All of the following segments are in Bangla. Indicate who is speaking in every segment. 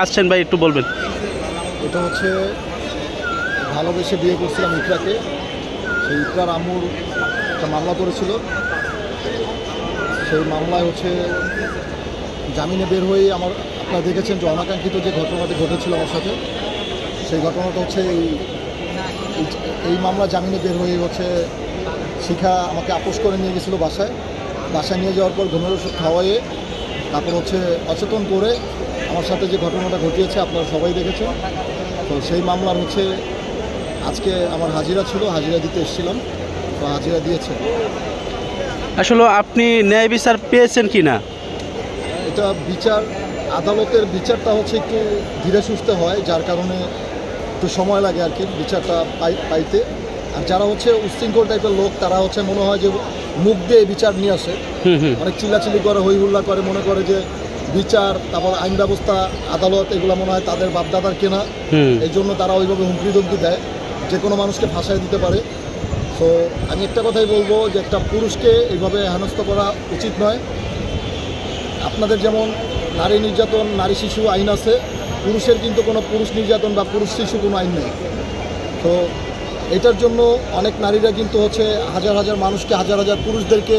Speaker 1: আসছেন ভাই, একটু বলবেন।
Speaker 2: এটা হচ্ছে ভালোবেসে বিয়ে করছিলাম ইকরাকে। সেই ইকরার আম্মুর একটা মামলা করেছিল। সেই মামলায় হচ্ছে জামিনে বের হয়ে আপনারা দেখেছেন যে অনাকাঙ্ক্ষিত যে ঘটনাটি ঘটেছিল আমার সাথে, সেই ঘটনাটা হচ্ছে এই মামলা জামিনে বের হয়ে হচ্ছে শিখা আমাকে আপোস করে নিয়ে গেছিলো বাসায় নিয়ে যাওয়ার পর ঘুমের ওষুধ খাওয়াইয়ে তারপর হচ্ছে অচেতন করে আমার সাথে যে ঘটনাটা ঘটিয়েছে আপনারা সবাই দেখেছেন। তো সেই মামলার হচ্ছে আজকে আমার হাজিরা ছিল, হাজিরা দিতে এসেছিলাম, তো হাজিরা দিয়েছে।
Speaker 1: আসলে আপনি ন্যায় বিচার পেয়েছেন কি না?
Speaker 2: এটা আদালতের বিচারটা হচ্ছে একটু ধীরে সুস্থে হয়, যার কারণে একটু সময় লাগে আর কি বিচারটা পাইতে। আর যারা হচ্ছে উচ্ছৃঙ্খল টাইপের লোক, তারা হচ্ছে মনে হয় যে মুখ দিয়ে বিচার নিয়ে আসে, অনেক চিল্লাচিল্লি করে, হই হুল্লা করে, মনে করে যে বিচার, তারপর আইন ব্যবস্থা, আদালত, এগুলো মনে হয় তাদের বাপদাদার কেনা। এই জন্য তারা ওইভাবে হুমকি ধমকি দেয়, যে কোনো মানুষকে ফাঁসায় দিতে পারে। তো আমি একটা কথাই বলবো যে একটা পুরুষকে এইভাবে হেনস্থ করা উচিত নয়। আপনাদের যেমন নারী নির্যাতন, নারী শিশু আইন আছে, পুরুষের কিন্তু কোনো পুরুষ নির্যাতন বা পুরুষ শিশু কোনো আইন নেই। তো এটার জন্য অনেক নারীরা কিন্তু হচ্ছে হাজার হাজার মানুষকে, হাজার হাজার পুরুষদেরকে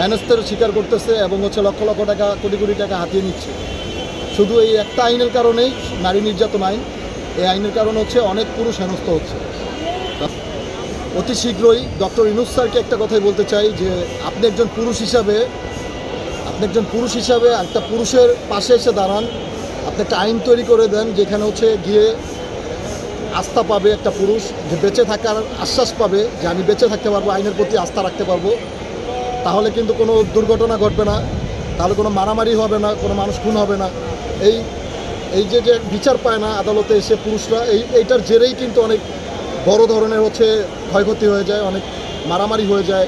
Speaker 2: হেনস্থের শিকার করতেছে এবং হচ্ছে লক্ষ লক্ষ টাকা, কোটি কোটি টাকা হাতিয়ে নিচ্ছে। শুধু এই একটা আইনের কারণেই, নারী নির্যাতন আইন, এই আইনের কারণে হচ্ছে অনেক পুরুষ হেনস্থ হচ্ছে। অতি শীঘ্রই ডক্টর ইউনূস স্যারকে একটা কথাই বলতে চাই যে আপনি একজন পুরুষ হিসাবে একটা পুরুষের পাশে এসে দাঁড়ান। আপনি একটা আইন তৈরি করে দেন যেখানে হচ্ছে গিয়ে আস্থা পাবে একটা পুরুষ, যে বেঁচে থাকার আশ্বাস পাবে যে আমি বেঁচে থাকতে পারবো, আইনের প্রতি আস্থা রাখতে পারবো। তাহলে কিন্তু কোনো দুর্ঘটনা ঘটবে না, তাহলে কোনো মারামারি হবে না, কোনো মানুষ খুন হবে না। এই যে বিচার পায় না আদালতে এসে পুরুষরা, এইটার জেরেই কিন্তু অনেক বড় ধরনের হচ্ছে ক্ষয়ক্ষতি হয়ে যায়, অনেক মারামারি হয়ে যায়,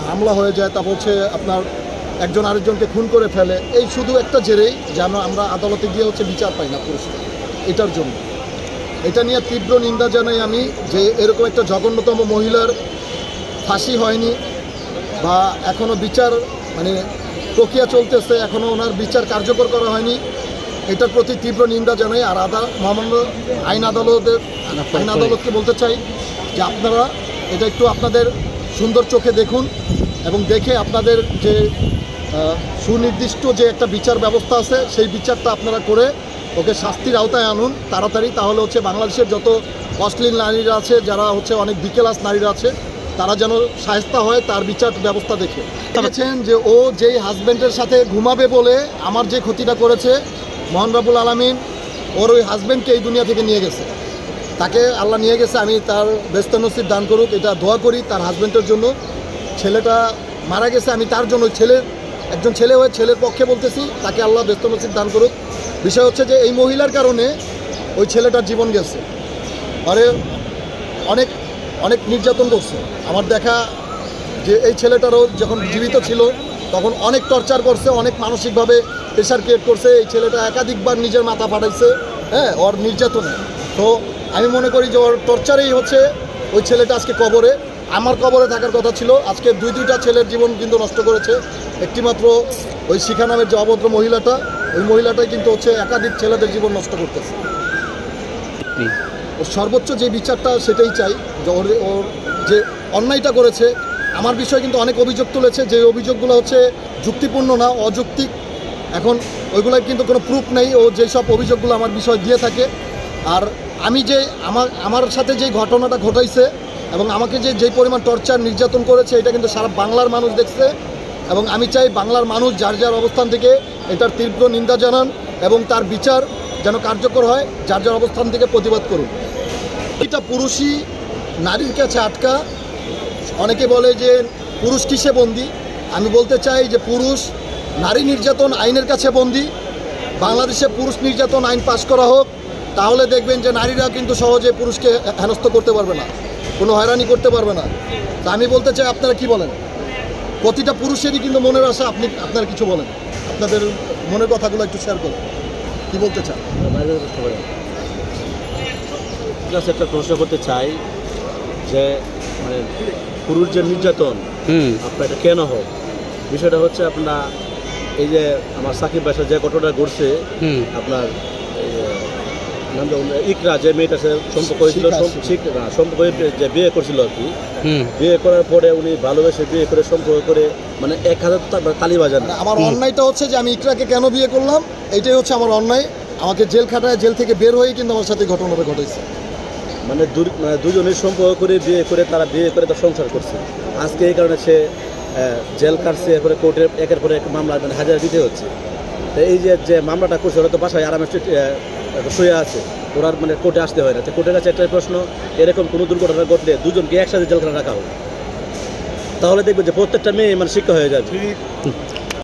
Speaker 2: হামলা হয়ে যায়, তারপর হচ্ছে আপনার একজন আরেকজনকে খুন করে ফেলে। এই শুধু একটা জেরেই যেন আমরা আদালতে গিয়ে হচ্ছে বিচার পাই না পুরুষরা। এটার জন্য এটা নিয়ে তীব্র নিন্দা জানাই আমি, যে এরকম একটা জঘন্যতম মহিলার ফাঁসি হয়নি বা এখনও বিচার প্রক্রিয়া চলতেছে, এখনও ওনার বিচার কার্যকর করা হয়নি। এটার প্রতি তীব্র নিন্দা জানাই। আর মহামান্য আইন আদালতকে বলতে চাই যে আপনারা এটা একটু আপনাদের সুন্দর চোখে দেখুন এবং দেখে আপনাদের যে সুনির্দিষ্ট যে একটা বিচার ব্যবস্থা আছে, সেই বিচারটা আপনারা করে ওকে শাস্তির আওতায় আনুন তাড়াতাড়ি। তাহলে হচ্ছে বাংলাদেশের যত অশ্লীল নারীরা আছে, যারা হচ্ছে অনেক বিকেলাস নারীরা আছে, তারা যেন শায়েস্তা হয় তার বিচার ব্যবস্থা দেখে। দেখেছেন যে ও যেই হাজব্যান্ডের সাথে ঘুমাবে বলে আমার যে ক্ষতিটা করেছে, মহান রব্বুল আলামিন ওর ওই হাজব্যান্ডকে এই দুনিয়া থেকে নিয়ে গেছে। তাকে আল্লাহ নিয়ে গেছে, আমি তার ব্যস্ত নসিব দান করুক, এটা দোয়া করি তার হাজব্যান্ডের জন্য। ছেলেটা মারা গেছে, আমি তার জন্য একজন ছেলে হয়ে ছেলের পক্ষে বলতেছি, তাকে আল্লাহ ব্যস্ত নসিব দান করুক। বিষয় হচ্ছে যে এই মহিলার কারণে ওই ছেলেটার জীবন গেছে, আরে অনেক অনেক নির্যাতন করছে। আমার দেখা যে এই ছেলেটারও যখন জীবিত ছিল তখন অনেক টর্চার করছে, অনেক মানসিকভাবে প্রেশার ক্রিয়েট করছে। এই ছেলেটা একাধিকবার নিজের মাথা ফাটাইছে, হ্যাঁ, ওর নির্যাতনে। তো আমি মনে করি যে ওর টর্চারেই হচ্ছে ওই ছেলেটা আজকে কবরে। আমার কবরে থাকার কথা ছিল। আজকে দুইটা ছেলের জীবন কিন্তু নষ্ট করেছে। একটিমাত্র ওই শিখা নামের যে অভদ্র মহিলাটা, ওই মহিলাটাই কিন্তু হচ্ছে একাধিক ছেলেদের জীবন নষ্ট করতেছে। ওর সর্বোচ্চ যে বিচারটা সেটাই চাই, যে ওর যে অন্যায়টা করেছে। আমার বিষয়ে কিন্তু অনেক অভিযোগ তুলেছে, যে অভিযোগগুলো হচ্ছে যুক্তিপূর্ণ না, অযৌক্তিক। এখন ওইগুলোর কিন্তু কোনো প্রুফ নেই। ও যেসব অভিযোগগুলো আমার বিষয় দিয়ে থাকে, আর আমি যে আমার সাথে যে ঘটনাটা ঘটাইছে এবং আমাকে যেই পরিমাণ টর্চার নির্যাতন করেছে, এটা কিন্তু সারা বাংলার মানুষ দেখছে। এবং আমি চাই বাংলার মানুষ যার যার অবস্থান থেকে এটার তীব্র নিন্দা জানান এবং তার বিচার যেন কার্যকর হয়, যার যার অবস্থান থেকে প্রতিবাদ করুন। এটা পুরুষই নারীর কাছে আটকা। অনেকে বলে যে পুরুষ কিসে বন্দী। আমি বলতে চাই যে পুরুষ নারী নির্যাতন আইনের কাছে বন্দী। বাংলাদেশে পুরুষ নির্যাতন আইন পাশ করা হোক, তাহলে দেখবেন যে নারীরা কিন্তু সহজে পুরুষকে হেনস্থ করতে পারবে না, কোনো হয়রানি করতে পারবে না। তা আমি বলতে চাই, আপনারা কি বলেন? প্রতিটা পুরুষেরই কিন্তু মনের আশা। আপনারা কিছু বলেন, আপনাদের মনের কথাগুলো একটু শেয়ার করুন, কি বলতে চান?
Speaker 3: একটা প্রশ্ন করতে চাই যে পুরুষ যে নির্যাতন আপনার এটা কেন হোক, বিষয়টা হচ্ছে আপনারা এই যে আমার সাকিব ভাইয়ের যে ঘটনাটা ঘটছে, আপনার নামটা ইকরা যে মেয়েটার সাথে সম্পর্ক হয়েছিল, সম্পর্ক যে বিয়ে করছিল আর কি, বিয়ে করার পরে উনি ভালোবেসে বিয়ে করে সম্পর্ক করে মানে 1000 তালি বাজান।
Speaker 2: আমার অন্যায়টা হচ্ছে যে আমি ইকরাকে কেন বিয়ে করলাম, এইটাই হচ্ছে আমার অন্যায়। আমাকে জেল খাটায়, জেল থেকে বের হয়েই কিন্তু আমার সাথে ঘটনাটা ঘটেছে।
Speaker 3: মানে দুজনের সম্পর্ক করে বিয়ে করে তারা সংসার করছে। আজকে এই কারণে সে জেল কাটছে, এরপরে কোর্টে একের পরে এক মামলা মানে হাজার দিতে হচ্ছে। তো এই যে মামলাটা করছে ওরা তো বাসায় আরামে শুয়ে আছে, ওরা মানে কোর্টে আসতে হয় না। তো কোর্টের কাছে একটাই প্রশ্ন, এরকম কোনো দুর্ঘটনা ঘটলে দুজনকে একসাথে জেলখানা রাখা হোক, তাহলে দেখবে যে প্রত্যেকটা মেয়ে মানে শিক্ষা হয়ে যাবে।